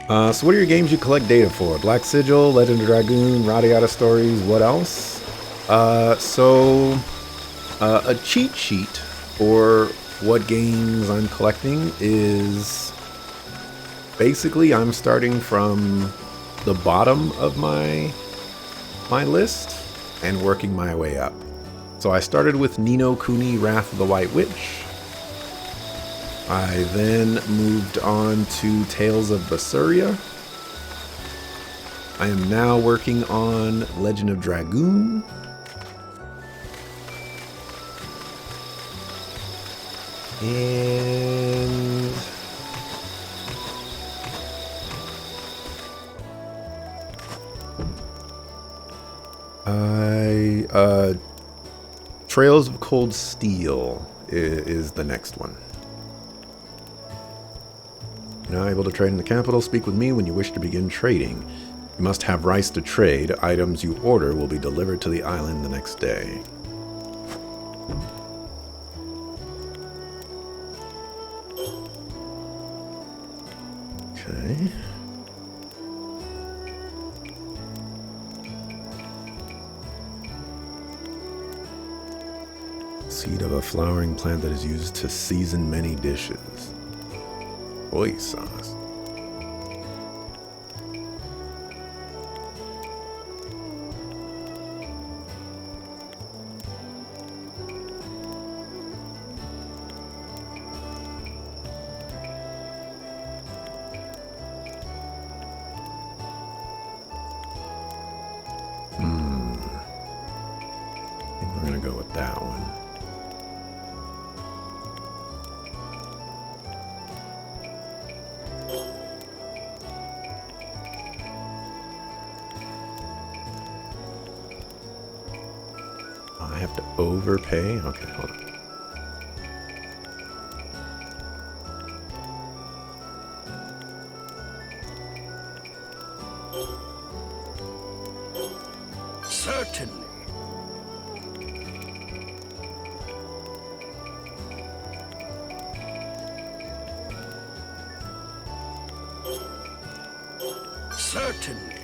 So what are your games you collect data for? Black Sigil, Legend of Dragoon, Radiata Stories, what else? A cheat sheet for what games I'm collecting is basically I'm starting from the bottom of my list and working my way up. So I started with Ni no Kuni Wrath of the White Witch. I then moved on to Tales of Basuria. I am now working on Legend of Dragoon. And Trails of Cold Steel is the next one. You're now able to trade in the capital. Speak with me when you wish to begin trading. You must have rice to trade. Items you order will be delivered to the island the next day. Okay. Seed of a flowering plant that is used to season many dishes. Soy sauce. I think we're gonna go with that one. I have to overpay? Okay, hold on. Certainly. Certainly.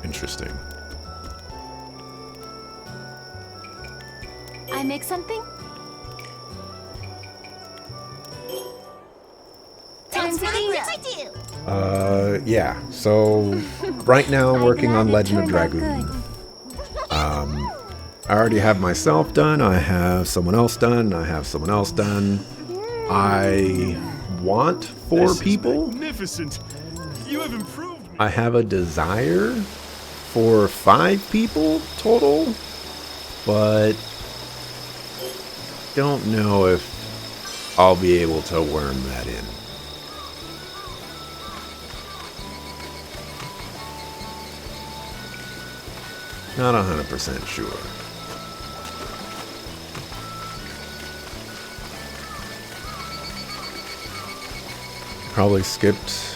Interesting. I make something? Time for the Yeah. So right now I'm working on Legend of Dragoon. I already have myself done. I have someone else done. I have someone else done. I want 4 people. Magnificent. You have improved. I have a desire for 5 people total, but don't know if I'll be able to worm that in. Not 100% sure. Probably skipped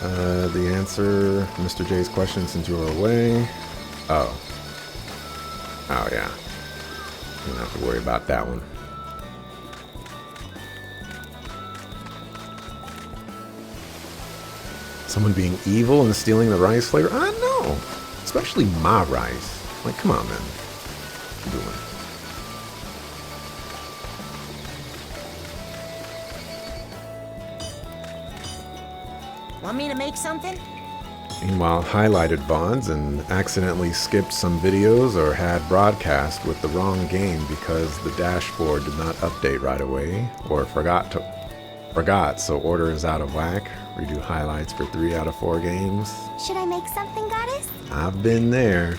the answer to Mr. J's question since you were away. Oh. Oh, yeah. You don't have to worry about that one. Someone being evil and stealing the rice flavor? I know. Especially my rice. Like, come on, man. What you doing? Want me to make something? Meanwhile, highlighted bonds and accidentally skipped some videos or had broadcast with the wrong game because the dashboard did not update right away or forgot, so order is out of whack. Redo highlights for 3 out of 4 games. Should I make something, goddess? I've been there.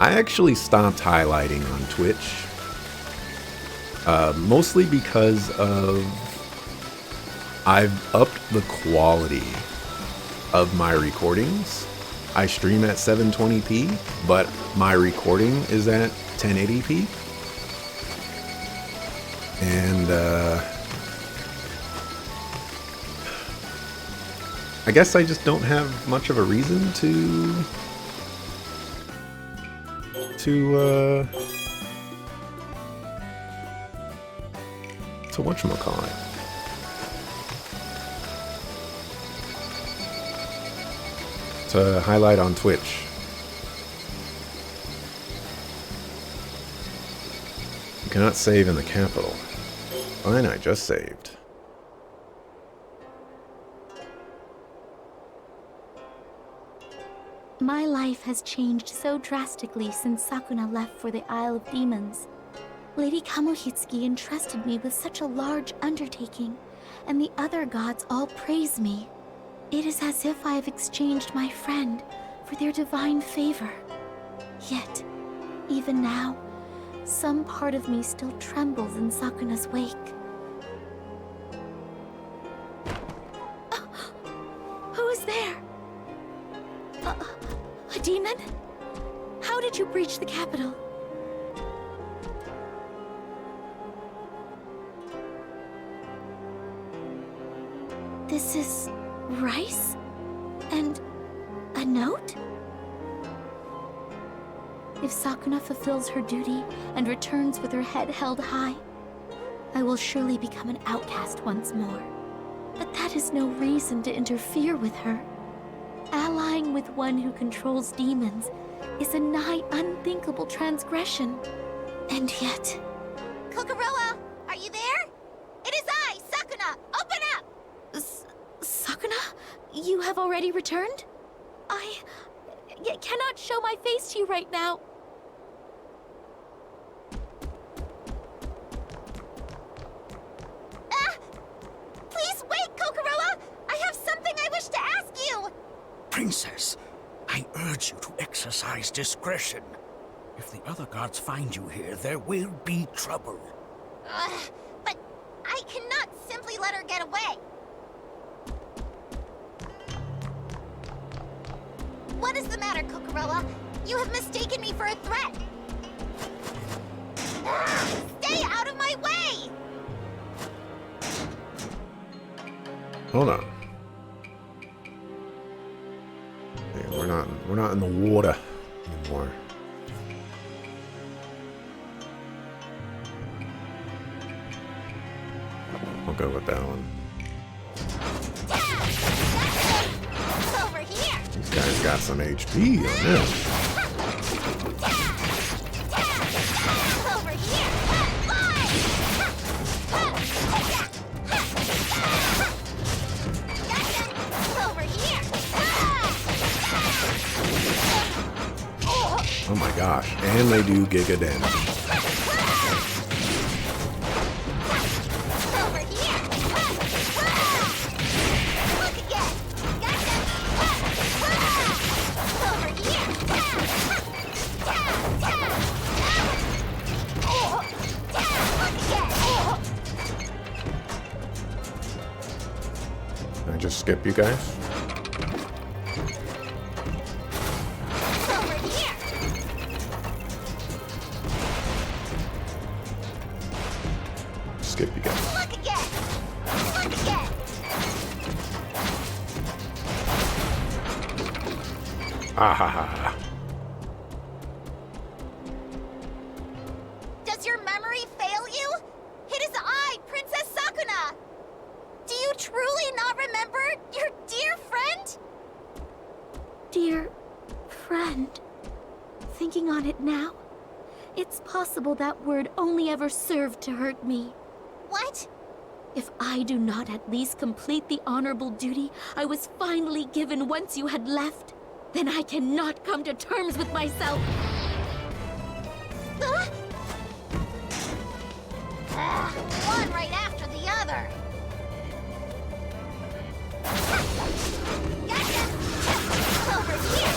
I actually stopped highlighting on Twitch. Mostly because of I've upped the quality of my recordings. I stream at 720p, but my recording is at 1080p. And I guess I just don't have much of a reason to whatchamacallit. to highlight on Twitch. You cannot save in the capital. Fine, I just saved. My life has changed so drastically since Sakuna left for the Isle of Demons. Lady Kamuhitsuki entrusted me with such a large undertaking, and the other gods all praise me. It is as if I have exchanged my friend for their divine favor. Yet, even now, some part of me still trembles in Sakuna's wake. Who is there? A demon? How did you breach the capital? This is rice? And a note? If Sakuna fulfills her duty and returns with her head held high, I will surely become an outcast once more. But that is no reason to interfere with her. Allying with one who controls demons is a nigh unthinkable transgression. And yet... Kokoroa, are you there? It is I, Sakuna! Open up! Sakuna? You have already returned? I cannot show my face to you right now. Please wait, Kokoroa! I have something I wish to ask you! Princess, I urge you to exercise discretion. If the other gods find you here, there will be trouble. But I cannot simply let her get away. What is the matter, Kokoroa? You have mistaken me for a threat. Stay out of my way! Hold on. Hey, we're not in the water anymore. I'll go with that one. Over here! These guys got some HP on them. Over here! Fly! Over here! Oh my gosh. And they do giga damage. Over here! Look again! Over here! Can I just skip you guys? Over here! Skip you guys. Look again! Look again! Ah ha ha ha. Does your memory fail you? It is I, Princess Sakuna! Do you truly not remember your dear friend? Dear friend, thinking on it now, it's possible that word only ever served to hurt me. What? If I do not at least complete the honorable duty I was finally given once you had left, then I cannot come to terms with myself. One right after the other. Gotcha! Over here!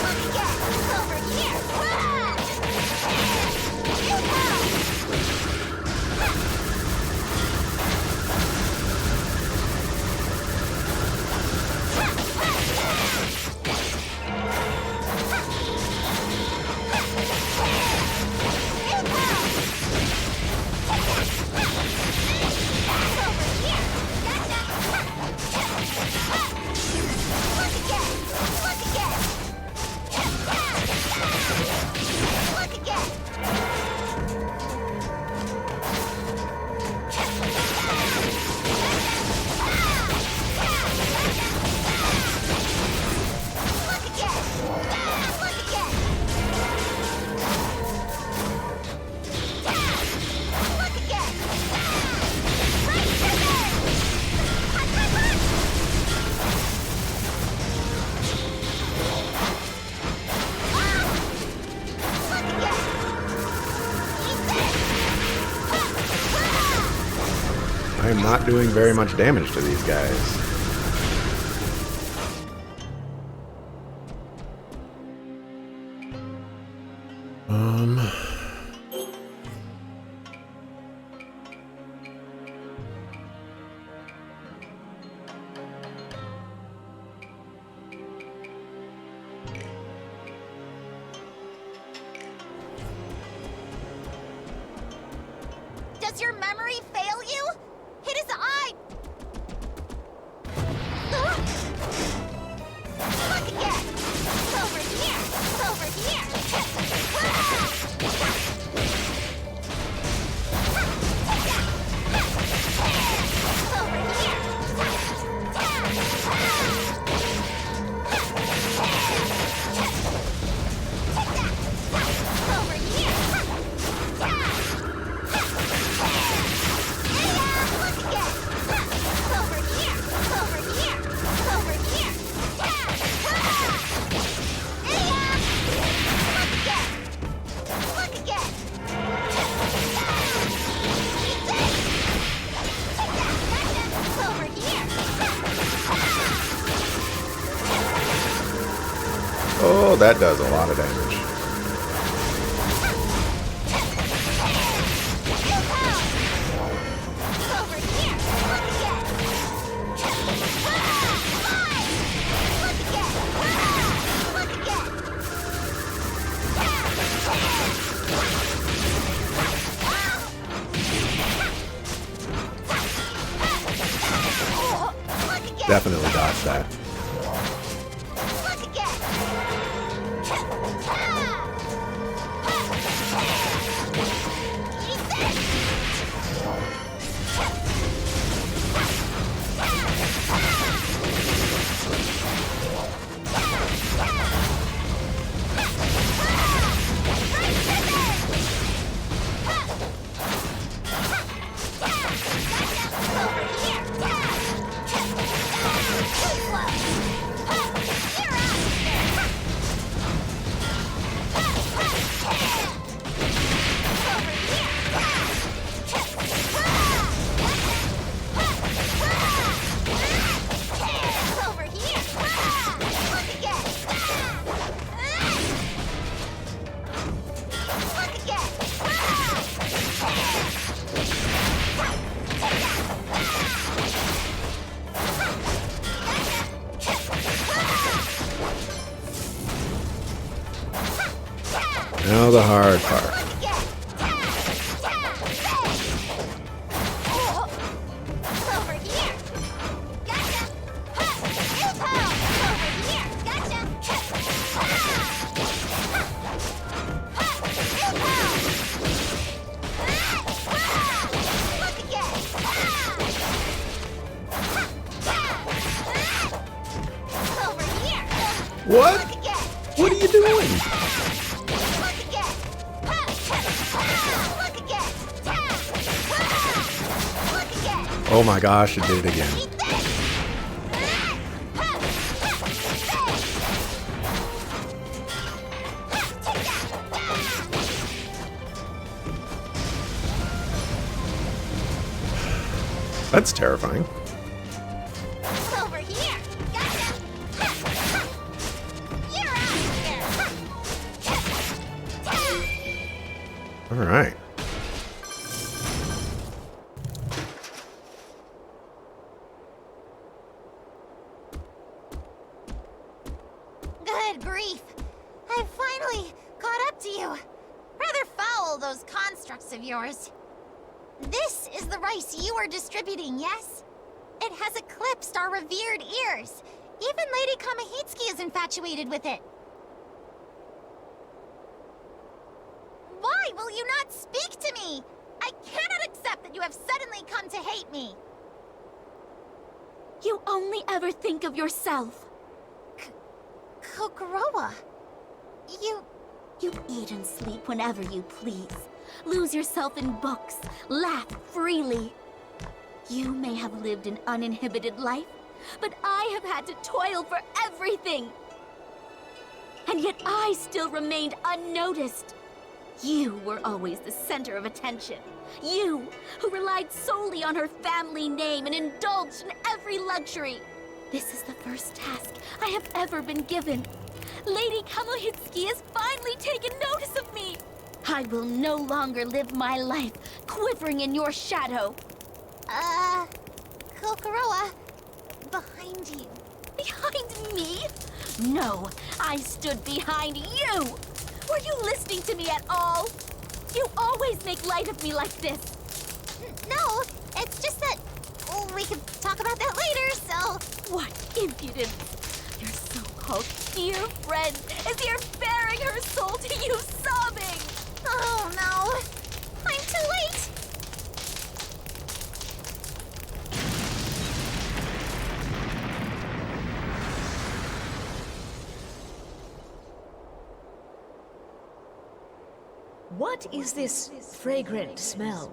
Look again! Over here! You go! I am not doing very much damage to these guys. Does your memory fail you? It is I. Look again. Over here. Over here. Over here. Over here. Oh, that does a lot of damage. Definitely dodge that. Now the hard part. What? What are you doing? Oh my gosh, it did it again. That's terrifying. Over here. Gotcha. You're out here. All right. Good grief. I've finally caught up to you. Rather foul, those constructs of yours. This is the rice you are distributing, yes? It has eclipsed our revered ears. Even Lady Kamahitsuki is infatuated with it. Why will you not speak to me? I cannot accept that you have suddenly come to hate me. You only ever think of yourself. Kokoroa, you... You eat and sleep whenever you please. Lose yourself in books. Laugh freely. You may have lived an uninhibited life, but I have had to toil for everything. And yet I still remained unnoticed. You were always the center of attention. You, who relied solely on her family name and indulged in every luxury. This is the first task I have ever been given. Lady Kamohitsuki has finally taken notice of me. I will no longer live my life quivering in your shadow. Kokoroa, behind you. Behind me? No, I stood behind you! Were you listening to me at all? You always make light of me like this. No, it's just that we could talk about that later, so... What impudence! Your so-called dear friend is here bearing her soul to you sobbing! Oh no! I'm too late! What is this fragrant smell?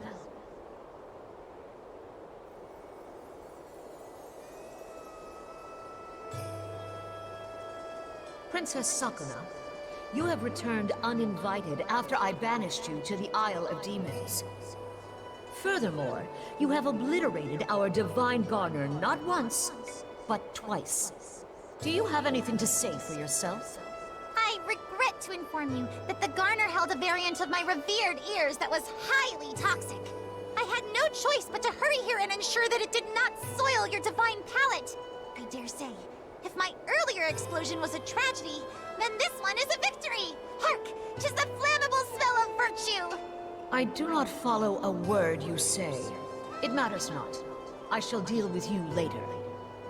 Princess Sakuna, you have returned uninvited after I banished you to the Isle of Demons. Furthermore, you have obliterated our divine garner not once, but twice. Do you have anything to say for yourself? I regret to inform you that the garner held a variant of my revered ears that was highly toxic. I had no choice but to hurry here and ensure that it did not soil your divine palate. I dare say, if my earlier explosion was a tragedy, then this one is a victory! Hark! 'Tis the flammable smell of virtue! I do not follow a word you say. It matters not. I shall deal with you later.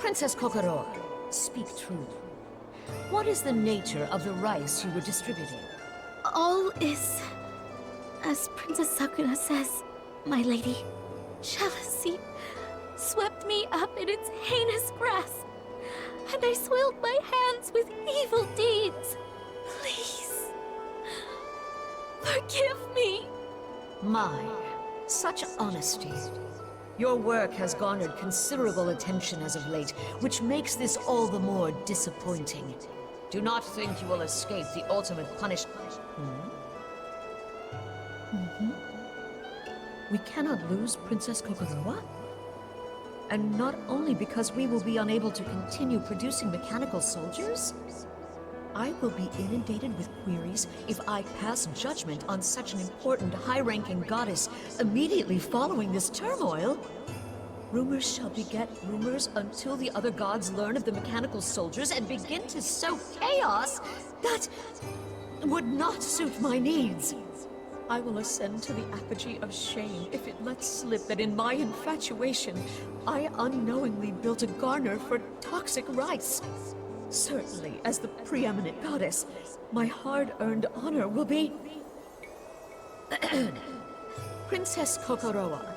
Princess Kokoroa, speak truly. What is the nature of the rice you were distributing? All is... as Princess Sakuna says, my lady. Jealousy swept me up in its heinous grasp, and I soiled my hands with evil deeds. Please, forgive me. My, such honesty. Your work has garnered considerable attention as of late, which makes this all the more disappointing. Do not think you will escape the ultimate punishment. We cannot lose Princess Kokoroa? And not only because we will be unable to continue producing mechanical soldiers? I will be inundated with queries if I pass judgment on such an important high-ranking goddess immediately following this turmoil. Rumors shall beget rumors until the other gods learn of the mechanical soldiers and begin to sow chaos that would not suit my needs. I will ascend to the apogee of shame if it lets slip that in my infatuation, I unknowingly built a garner for toxic rice. Certainly, as the preeminent goddess, my hard-earned honor will be... Princess Kokoroa.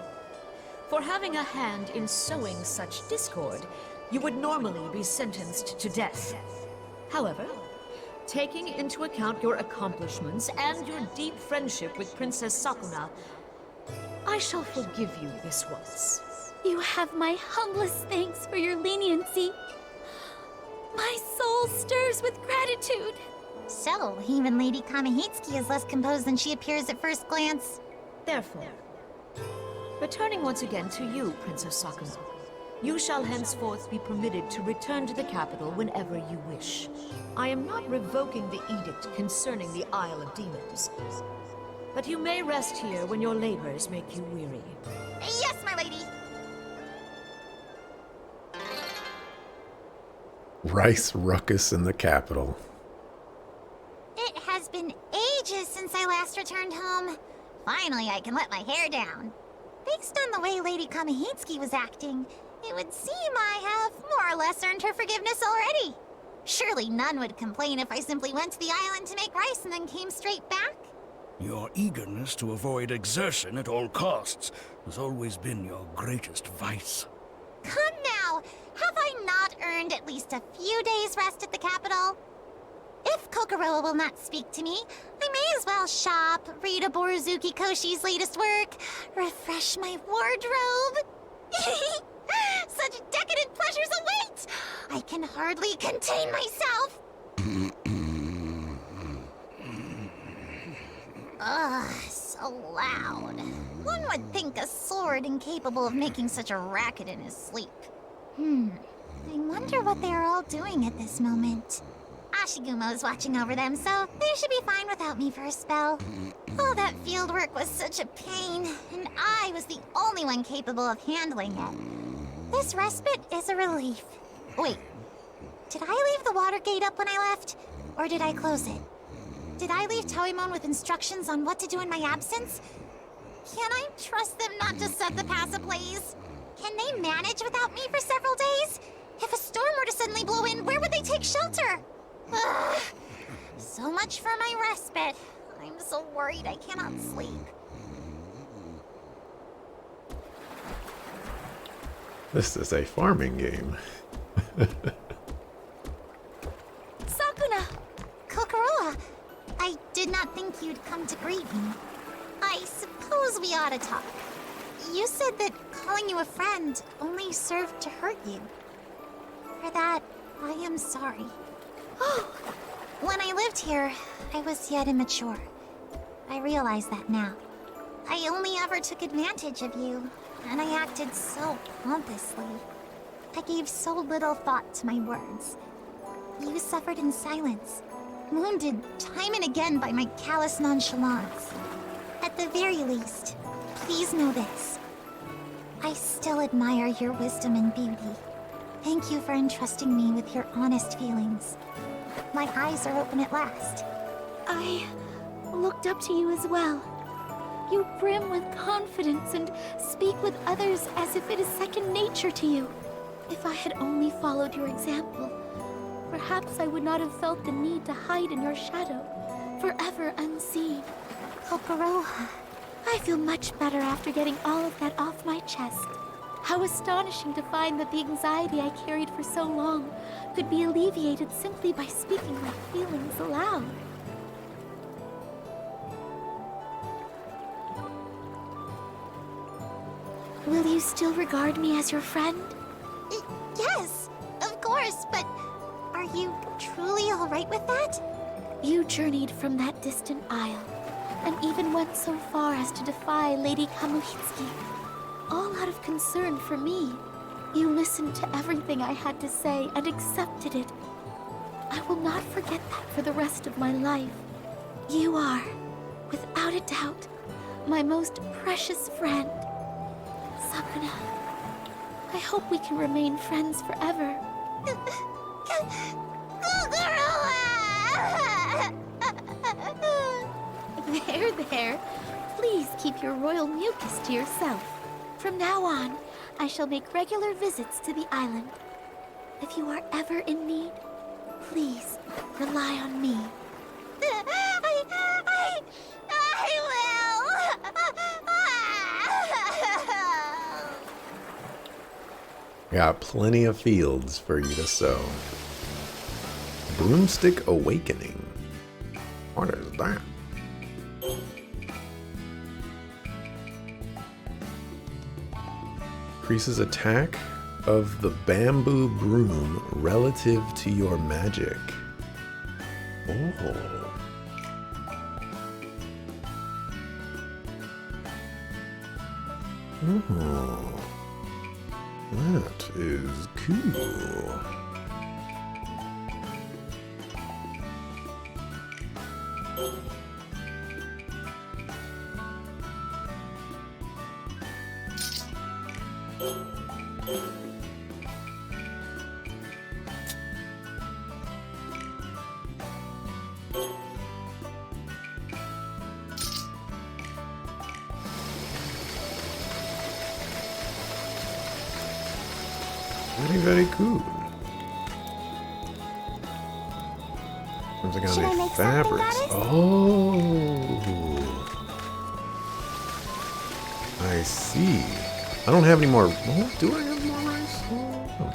For having a hand in sowing such discord, you would normally be sentenced to death. However, taking into account your accomplishments and your deep friendship with Princess Sakuna, I shall forgive you this once. You have my humblest thanks for your leniency. My soul stirs with gratitude. So, even Lady Kamihitsuki is less composed than she appears at first glance. Therefore, returning once again to you, Princess Sakuna, you shall henceforth be permitted to return to the capital whenever you wish. I am not revoking the edict concerning the Isle of Demons, but you may rest here when your labors make you weary. Yes, my lady! Rice ruckus in the capital. It has been ages since I last returned home. Finally, I can let my hair down. Based on the way Lady Kamihitsuki was acting, it would seem I have more or less earned her forgiveness already. Surely none would complain if I simply went to the island to make rice and then came straight back. Your eagerness to avoid exertion at all costs has always been your greatest vice. Come now! Have I not earned at least a few days' rest at the capital? If Kokoroa will not speak to me, I may as well shop, read Aboruzuki Koshi's latest work, refresh my wardrobe. Such decadent pleasures await! I can hardly contain myself. Ugh, so loud. One would think a sword incapable of making such a racket in his sleep. I wonder what they are all doing at this moment. Ashigumo is watching over them, so they should be fine without me for a spell. All that field work was such a pain, and I was the only one capable of handling it. This respite is a relief. Wait, did I leave the water gate up when I left? Or did I close it? Did I leave Toemon with instructions on what to do in my absence? Can I trust them not to set the pass ablaze? Can they manage without me for several days? If a storm were to suddenly blow in, where would they take shelter? Ugh. So much for my respite. I'm so worried I cannot sleep. This is a farming game. Sakuna! Kokoroa! I did not think you'd come to greet me. I suppose we ought to talk. You said that calling you a friend only served to hurt you. For that, I am sorry. When I lived here, I was yet immature. I realize that now. I only ever took advantage of you, and I acted so pompously. I gave so little thought to my words. You suffered in silence, wounded time and again by my callous nonchalance. At the very least, please know this. I still admire your wisdom and beauty. Thank you for entrusting me with your honest feelings. My eyes are open at last. I looked up to you as well. You brim with confidence and speak with others as if it is second nature to you. If I had only followed your example, perhaps I would not have felt the need to hide in your shadow, forever unseen. Kokoroha. I feel much better after getting all of that off my chest. How astonishing to find that the anxiety I carried for so long could be alleviated simply by speaking my feelings aloud. Will you still regard me as your friend? Yes, of course, but are you truly all right with that? You journeyed from that distant isle, and even went so far as to defy Lady Kamuhitsuki, all out of concern for me. You listened to everything I had to say and accepted it. I will not forget that for the rest of my life. You are, without a doubt, my most precious friend. Sakuna, I hope we can remain friends forever. There. Please keep your royal mucus to yourself. From now on, I shall make regular visits to the island. If you are ever in need, please rely on me. I will. Got plenty of fields for you to sow. Broomstick Awakening. What is that? Increases attack of the bamboo broom relative to your magic. Oh. Oh. That is cool. Very cool. Seems like Should I on make the something, fabrics. Goddess? Oh, I see. I don't have any more. Oh, do I have more rice? Oh.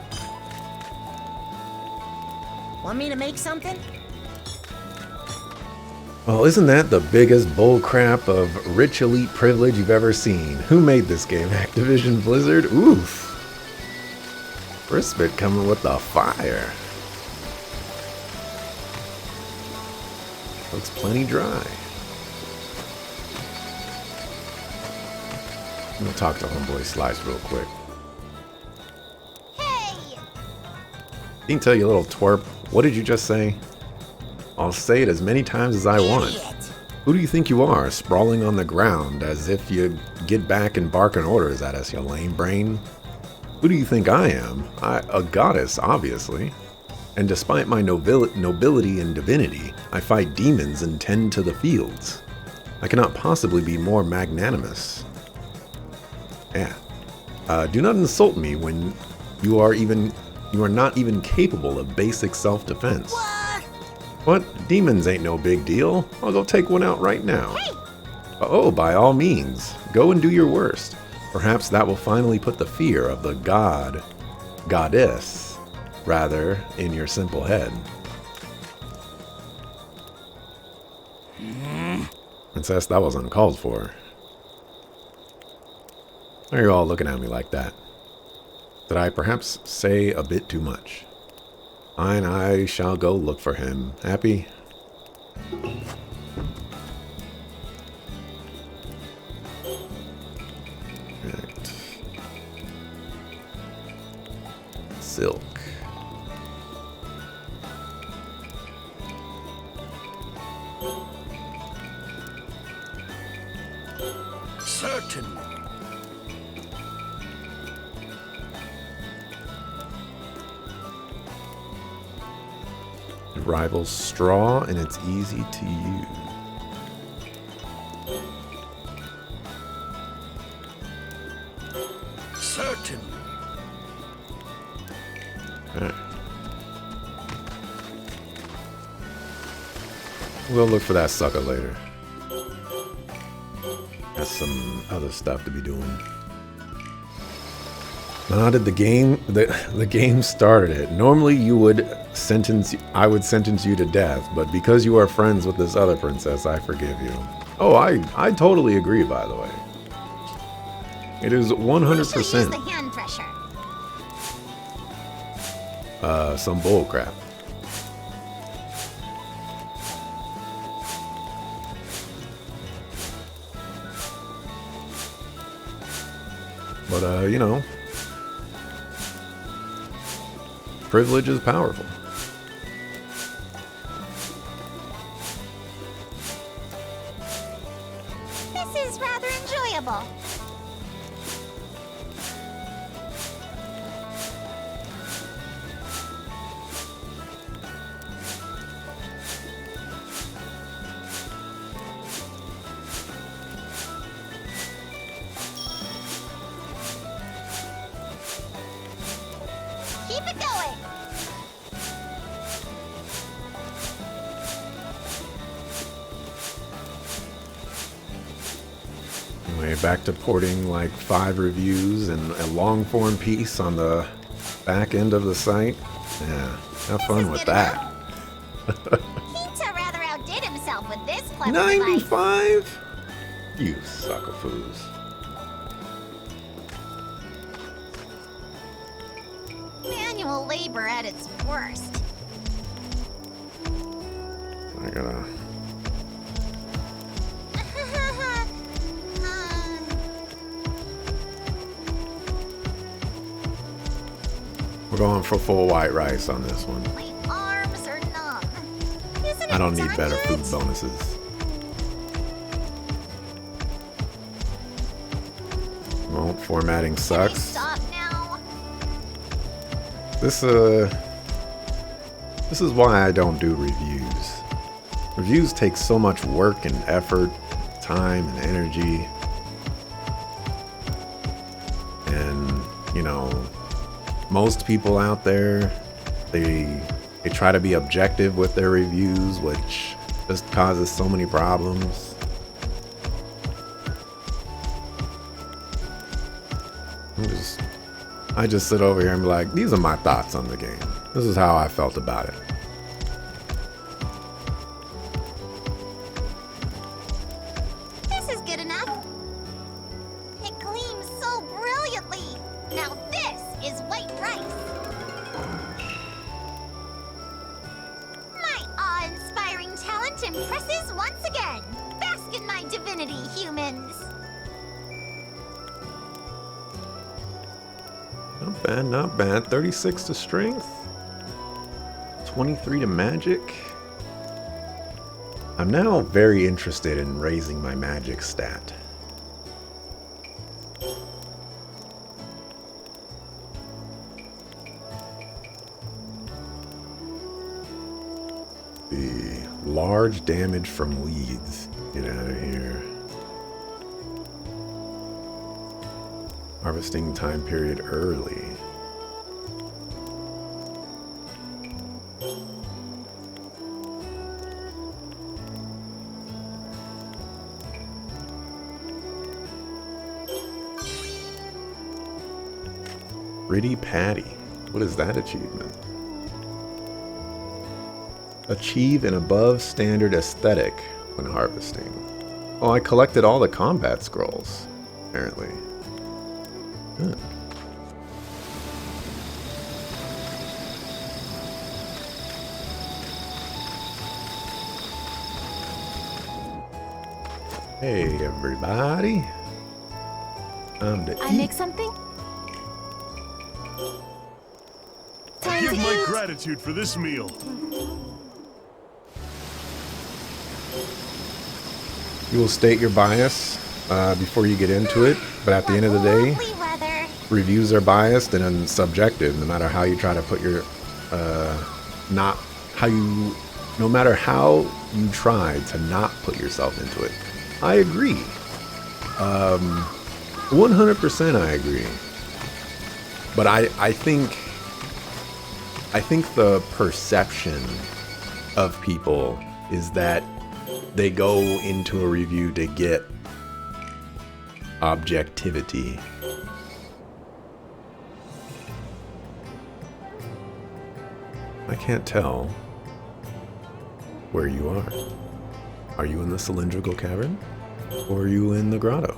Want me to make something? Well, isn't that the biggest bullcrap of rich elite privilege you've ever seen? Who made this game? Activision Blizzard? Oof. Respite coming with the fire. Looks plenty dry. I'm gonna talk to homeboy Slice real quick. Hey! He can tell you, little twerp. What did you just say? I'll say it as many times as I want. Idiot. Who do you think you are, sprawling on the ground as if you get back and barking orders at us, you lame brain? Who do you think I am? A goddess, obviously. And despite my nobility and divinity, I fight demons and tend to the fields. I cannot possibly be more magnanimous. Yeah. Do not insult me when you are not even capable of basic self-defense. What? Demons ain't no big deal. I'll go take one out right now. Hey! Oh, by all means. Go and do your worst. Perhaps that will finally put the fear of the goddess, rather, in your simple head. Princess, that was uncalled for. Why are you all looking at me like that? Did I perhaps say a bit too much? Fine, I shall go look for him. Happy? Right. Silk. Certain. It rivals straw and it's easy to use. Certain. Alright. We'll look for that sucker later. Got some other stuff to be doing. How did the game started it? Normally I would sentence you to death, but because you are friends with this other princess, I forgive you. Oh, I totally agree, by the way. It is 100%. Use the hand pressure. Some bullcrap. But, you know, privilege is powerful. This is rather enjoyable. Keep it going. Anyway, back to porting like 5 reviews and a long form piece on the back end of the site. Yeah, have fun with that. Pizza rather outdid himself with this clever device. 95? You sucker foos. Manual labor at its worst. I gotta... We're going for full white rice on this one. My arms are numb. Isn't I don't it need done better yet? food bonuses. Well, formatting Can we sucks. stop now? This is why I don't do reviews. Reviews take so much work and effort, time and energy. And, you know, most people out there, they try to be objective with their reviews, which just causes so many problems. I just sit over here and be like, these are my thoughts on the game. This is how I felt about it. This is good enough. It gleams so brilliantly. Now this is white rice. My awe-inspiring talent impresses once again. Bask in my divinity, humans. Not bad, not bad. 36 to strength. 23 to magic. I'm now very interested in raising my magic stat. The large damage from weeds. Get out of here. Harvesting time period early. Pretty Patty. What is that achievement? Achieve an above standard aesthetic when harvesting. Oh, I collected all the combat scrolls, apparently. Huh. Hey, everybody. Time to I eat. make something? Time Give to my eat. gratitude for this meal. You will state your bias before you get into it, but at the end of the day, Lovely weather. reviews are biased and subjective. No matter how you try to put your, no matter how you try to not put yourself into it. I agree. 100% I agree. But I think the perception of people is that they go into a review to get objectivity. I can't tell where you are. Are you in the cylindrical cavern? Or are you in the grotto?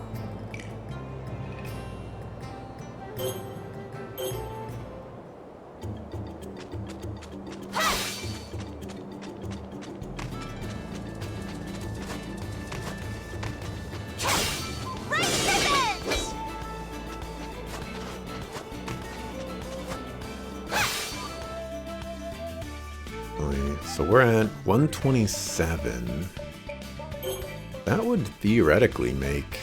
So we're at 127. That would theoretically make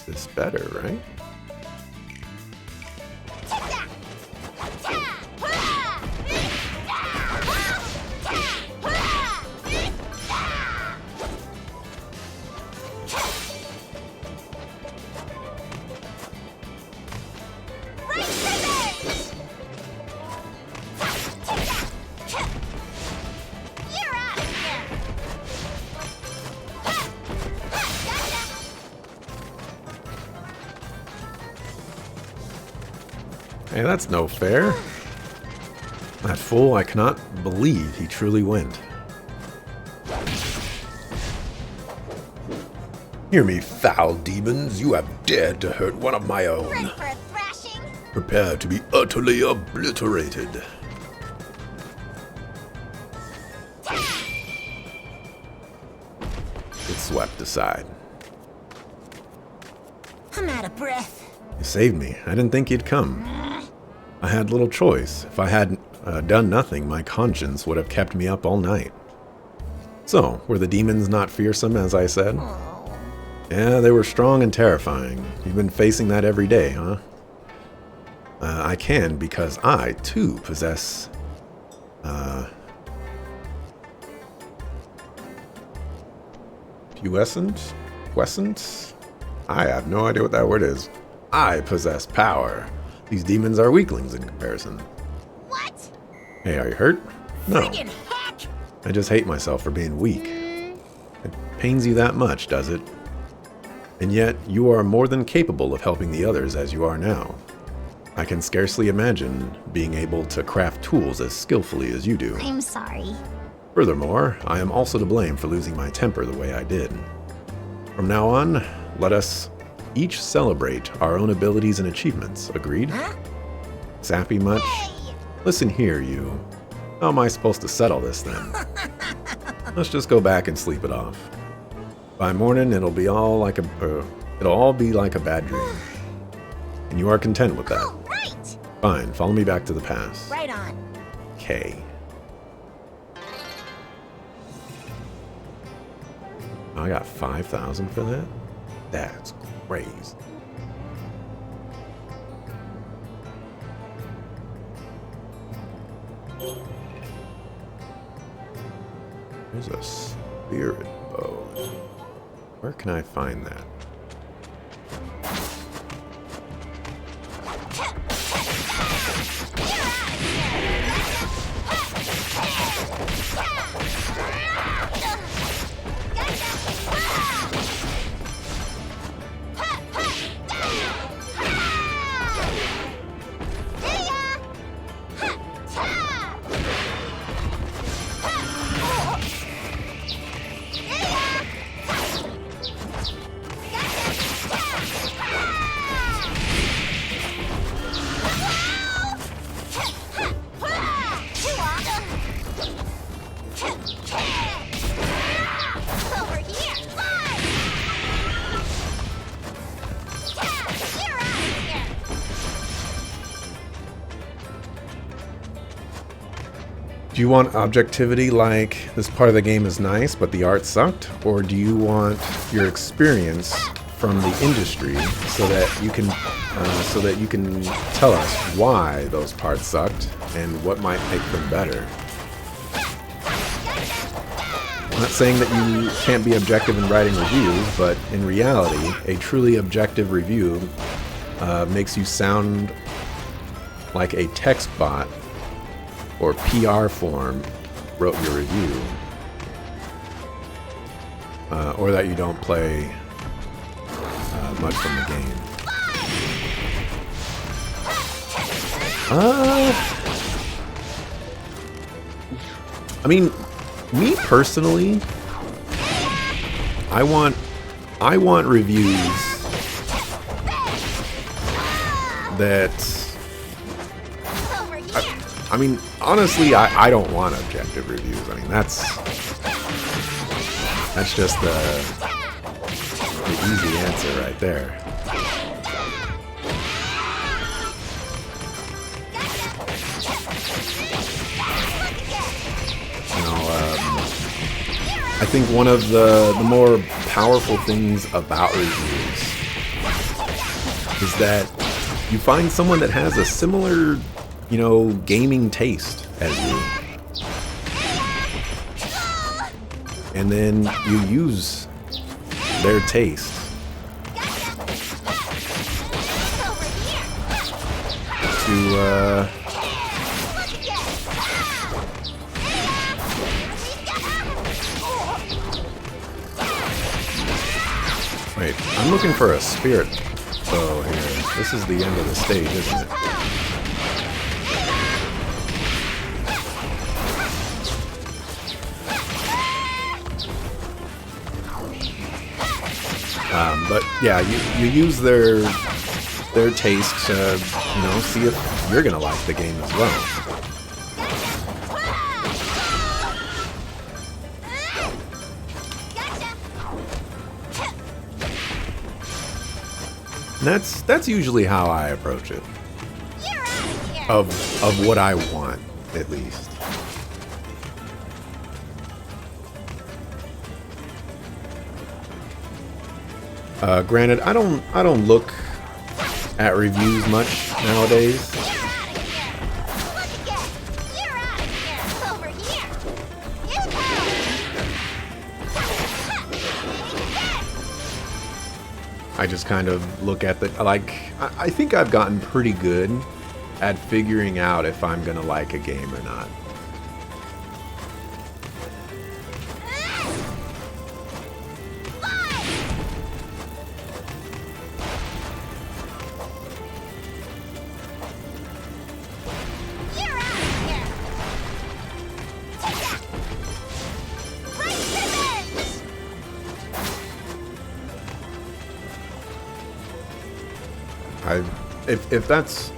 this better, right? Hey, that's no fair. That fool, I cannot believe he truly went. Hear me, foul demons. You have dared to hurt one of my own. Ready for a thrashing? Prepare to be utterly obliterated. It's swept aside. I'm out of breath. You saved me. I didn't think you'd come. I had little choice. If I had done nothing, my conscience would have kept me up all night. So, were the demons not fearsome, as I said? Yeah, they were strong and terrifying. You've been facing that every day, huh? I can because I, too, possess... puissance? Puissance? I have no idea what that word is. I possess power. These demons are weaklings in comparison. What? Hey, are you hurt? No. Friggin' heck! I just hate myself for being weak. It pains you that much, does it? And yet, you are more than capable of helping the others as you are now. I can scarcely imagine being able to craft tools as skillfully as you do. I'm sorry. Furthermore, I am also to blame for losing my temper the way I did. From now on, let us each celebrate our own abilities and achievements, agreed? Huh? Sappy much? Hey! Listen here, you. How am I supposed to settle this then? Let's just go back and sleep it off. By morning, it'll all be like a bad dream. And you are content with that. All right! Fine, follow me back to the past. Right on. Okay. I got 5,000 for that? That's crazy. There's a spirit bow. Where can I find that? Do you want objectivity like this part of the game is nice but the art sucked? Or do you want your experience from the industry so that you can tell us why those parts sucked and what might make them better? I'm not saying that you can't be objective in writing reviews, but in reality, a truly objective review makes you sound like a text bot or PR form wrote your review, or that you don't play much from the game. I mean, me personally, I want reviews that. I mean, honestly, I don't want objective reviews. I mean, that's just the easy answer right there. You know, I think one of the more powerful things about reviews is that you find someone that has a similar, you know, gaming taste as you. And then you use their taste to, wait, I'm looking for a spirit bow here. This is the end of the stage, isn't it? But yeah, you use their taste to, you know, see if you're gonna like the game as well. And that's usually how I approach it. Of what I want, at least. Granted, I don't look at reviews much nowadays. I just kind of look at the, like, I think I've gotten pretty good at figuring out if I'm gonna like a game or not.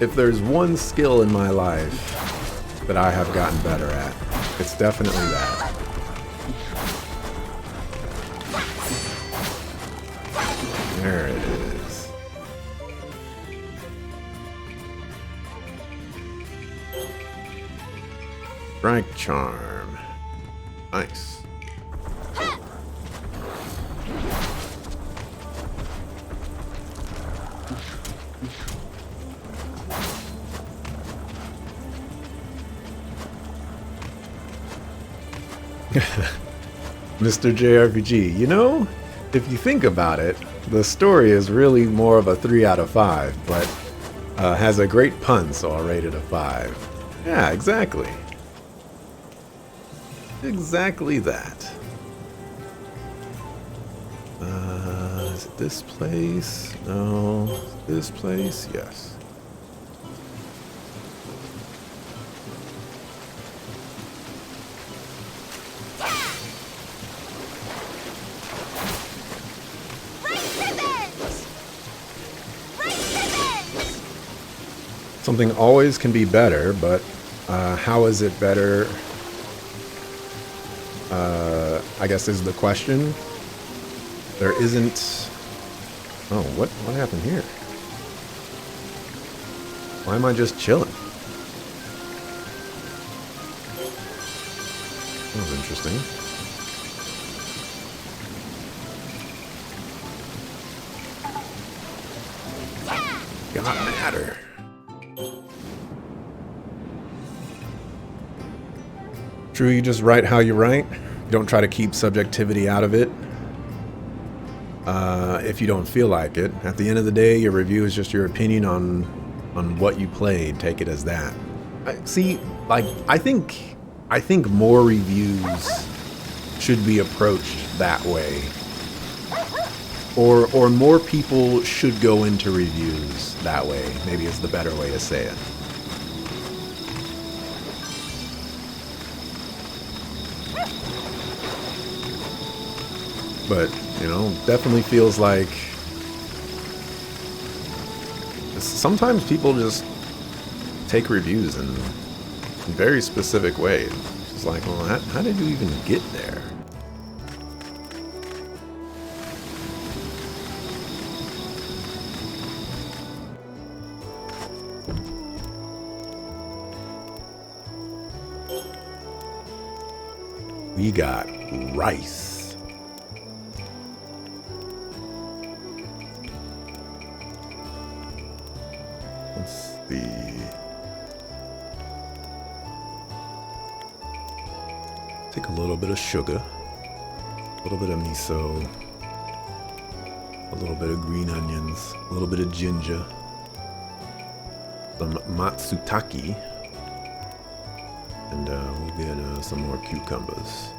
If there's one skill in my life that I have gotten better at, it's definitely that. There it is. Strike charm. Nice. Mr. JRPG, you know, if you think about it, the story is really more of a 3 out of 5, but has a great pun, so I'll rate it a 5. Yeah, exactly. Exactly that. Is it this place? No. This place? Yes. Something always can be better, but how is it better? I guess is the question. There isn't... Oh, what happened here? Why am I just chilling? That was interesting. Got matter. True, you just write how you write. You don't try to keep subjectivity out of it. If you don't feel like it. At the end of the day, your review is just your opinion on what you played. Take it as that. I think more reviews should be approached that way. Or more people should go into reviews that way. Maybe is the better way to say it. But, you know, definitely feels like sometimes people just take reviews in very specific ways. It's like, well, how did you even get there? We got rice. Take a little bit of sugar, a little bit of miso, a little bit of green onions, a little bit of ginger, some matsutake, and we'll get some more cucumbers.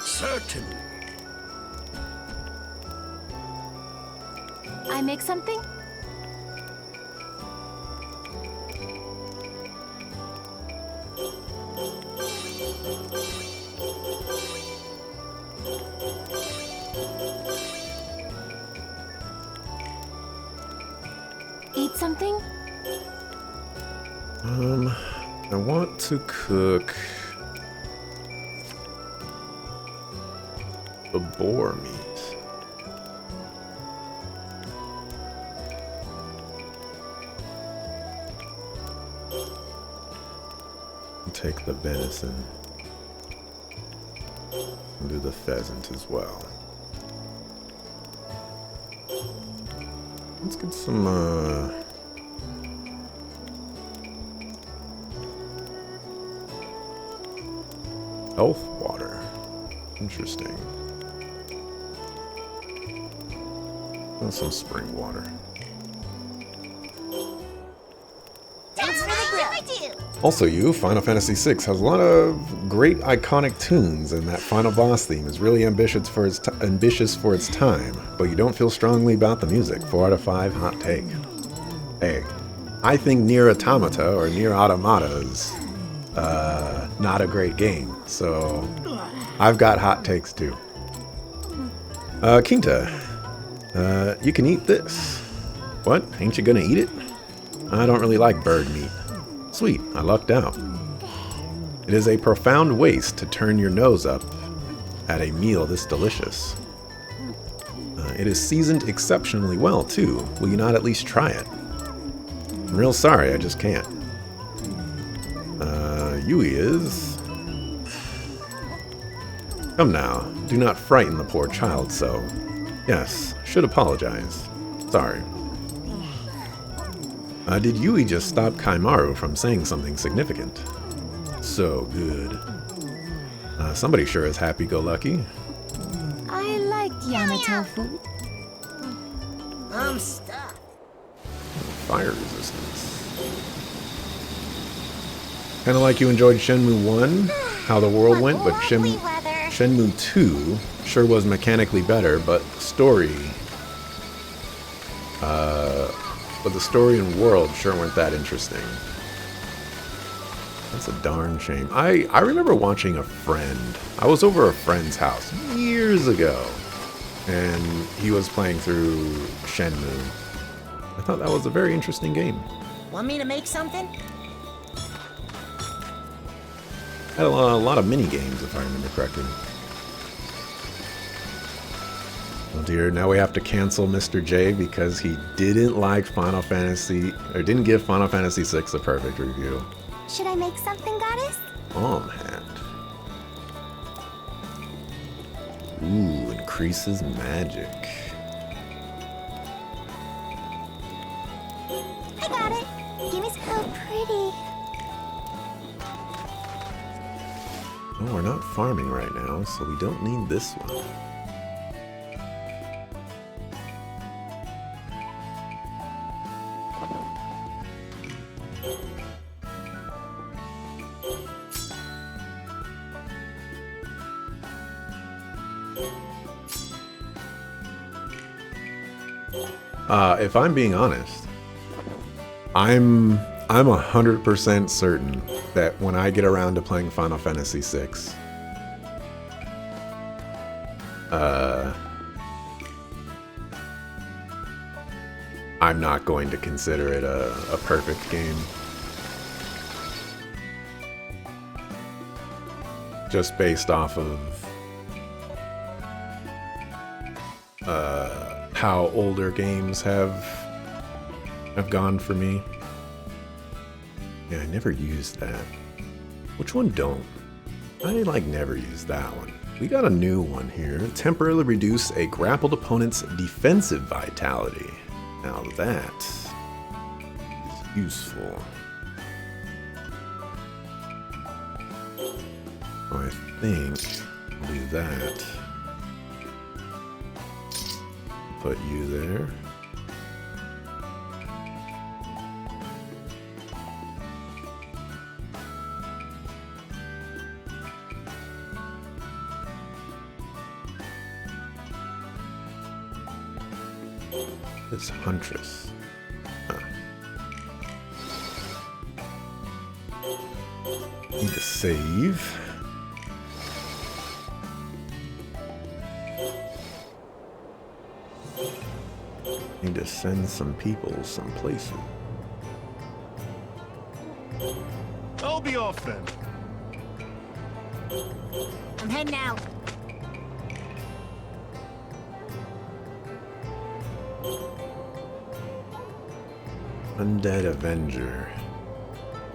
Certainly. I make something? Eat something? I want to cook the boar meat. Take the venison and do the pheasant as well. Let's get some health water. Interesting. And some spring water. Also, Final Fantasy VI has a lot of great iconic tunes, and that final boss theme is really ambitious for its time, but you don't feel strongly about the music. 4 out of 5, hot take. Hey, I think Nier Automata or Nier Automata is not a great game, so I've got hot takes too. Quinta, you can eat this. What? Ain't you gonna eat it? I don't really like bird meat. Sweet, I lucked out. It is a profound waste to turn your nose up at a meal this delicious. It is seasoned exceptionally well, too. Will you not at least try it? I'm real sorry, I just can't. Yui is... Come now, do not frighten the poor child so. Yes, should apologize. Sorry. Did Yui just stop Kaimaru from saying something significant? So good. Somebody sure is happy-go-lucky. I like Yamato food. I'm stuck. Fire resistance. Kinda like you enjoyed Shenmue 1, how the world went, but Lovely weather. Shenmue 2 sure was mechanically better, but story... but the story and world sure weren't that interesting. That's a darn shame. I remember watching a friend. I was over a friend's house years ago, and he was playing through Shenmue. I thought that was a very interesting game. Want me to make something? Had a lot of mini games, if I remember correctly. Oh dear, now we have to cancel Mr. J because he didn't like Final Fantasy, or didn't give Final Fantasy VI a perfect review. Should I make something, Goddess? Palm hat. Ooh, increases magic. I got it. Give me so pretty. Oh, we're not farming right now, so we don't need this one. If I'm being honest, I'm 100% certain that when I get around to playing Final Fantasy VI, I'm not going to consider it a perfect game. Just based off of how older games have gone for me. Yeah, I never used that. Which one don't? I never used that one. We got a new one here. Temporarily reduce a grappled opponent's defensive vitality. Now that is useful. I think I'll do that. Put you there. This Huntress. Huh. Need to save. Need to send some people some places. I'll be off then. I'm heading out. Undead Avenger.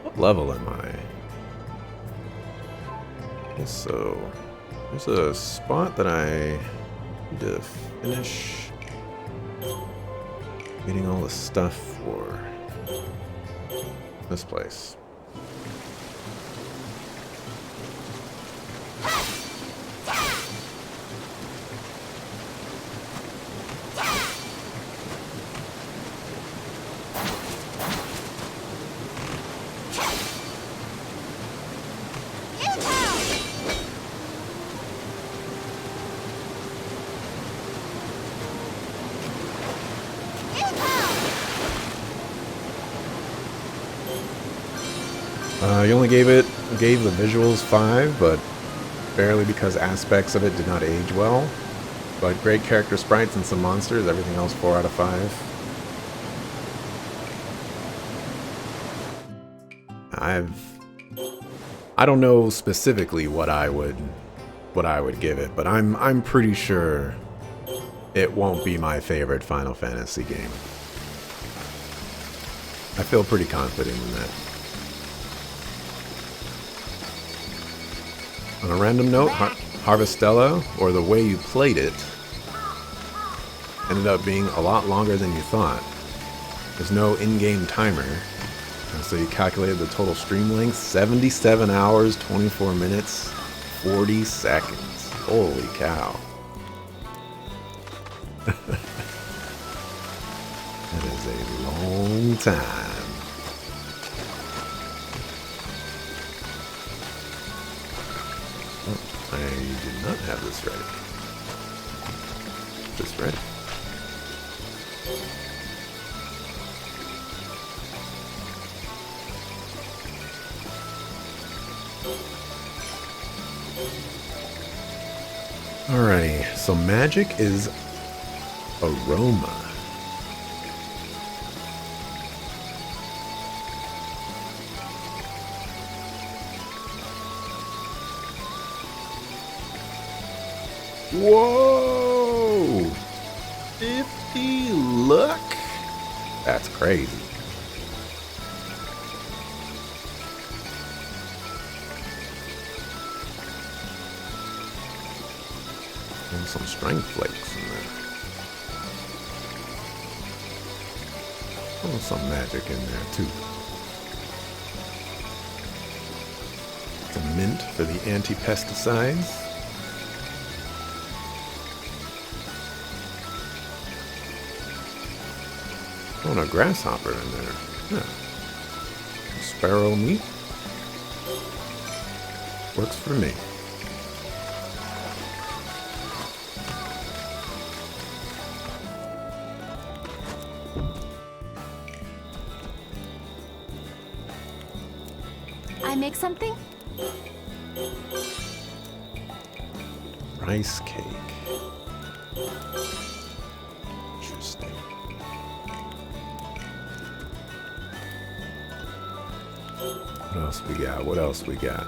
What level am I? Okay, so there's a spot that I need to finish getting all the stuff for this place. You only gave the visuals 5, but barely because aspects of it did not age well. But great character sprites and some monsters, everything else 4 out of 5. I don't know specifically what I would give it, but I'm pretty sure it won't be my favorite Final Fantasy game. I feel pretty confident in that. On a random note, Harvestella, or the way you played it, ended up being a lot longer than you thought. There's no in-game timer, and so you calculated the total stream length, 77 hours, 24 minutes, 40 seconds. Holy cow. That is a long time. I did not have this ready. Just ready. Alrighty, so magic is aroma. Whoa! 50 luck? That's crazy. And some strength flakes in there. Oh, some magic in there too. Some mint for the anti-pesticides. Oh, and a grasshopper in there. Yeah. Sparrow meat. Works for me. I make something? Rice cake. Interesting. What else we got? What else we got?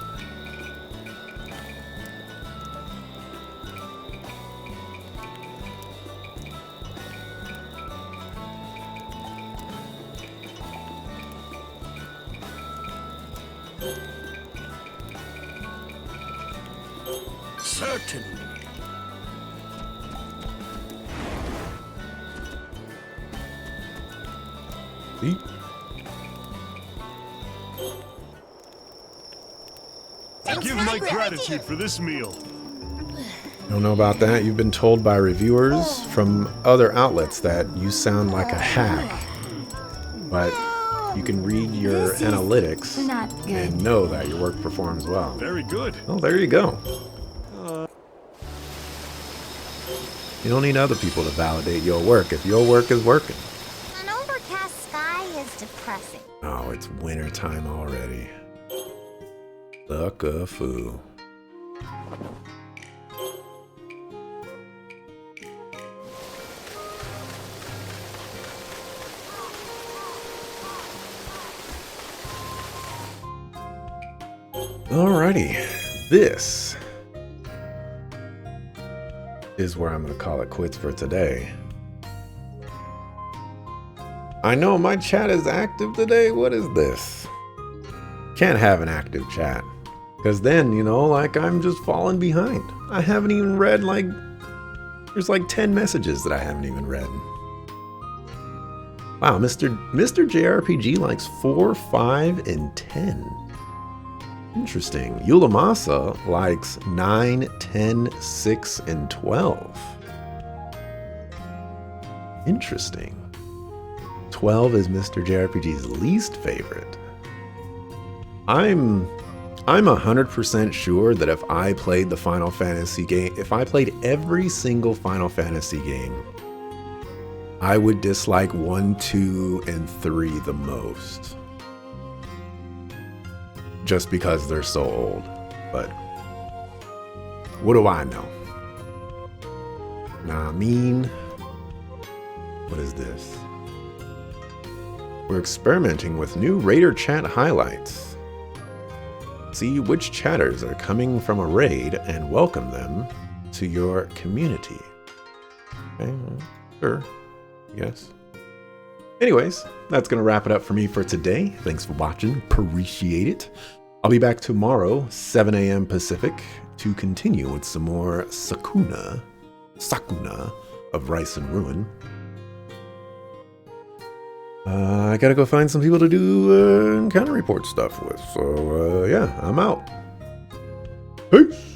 Certainly. See? I give my gratitude for this meal. Don't know about that. You've been told by reviewers from other outlets that you sound like a hack. But you can read your analytics not good. and know that your work performs well. Very good. Well, there you go. You don't need other people to validate your work if your work is working. An overcast sky is depressing. Oh, it's winter time already. Look a foo. Alrighty, this is where I'm going to call it quits for today. I know my chat is active today. What is this? Can't have an active chat. Because then, you know, like I'm just falling behind. I haven't even read there's like 10 messages that I haven't even read. Wow, Mr. JRPG likes 4, 5, and 10. Interesting. Yulamasa likes 9, 10, 6, and 12. Interesting. 12 is Mr. JRPG's least favorite. I'm 100% sure that if I played the Final Fantasy game, if I played every single Final Fantasy game, I would dislike 1, 2, and 3 the most. Just because they're so old. But what do I know? Nah, I mean, what is this? We're experimenting with new Raider chat highlights. See which chatters are coming from a raid and welcome them to your community. Okay, sure. Yes. Anyways, that's going to wrap it up for me for today. Thanks for watching. Appreciate it. I'll be back tomorrow, 7 a.m. Pacific, to continue with some more Sakuna of Rice and Ruin. I gotta go find some people to do encounter report stuff with. So, yeah, I'm out. Peace!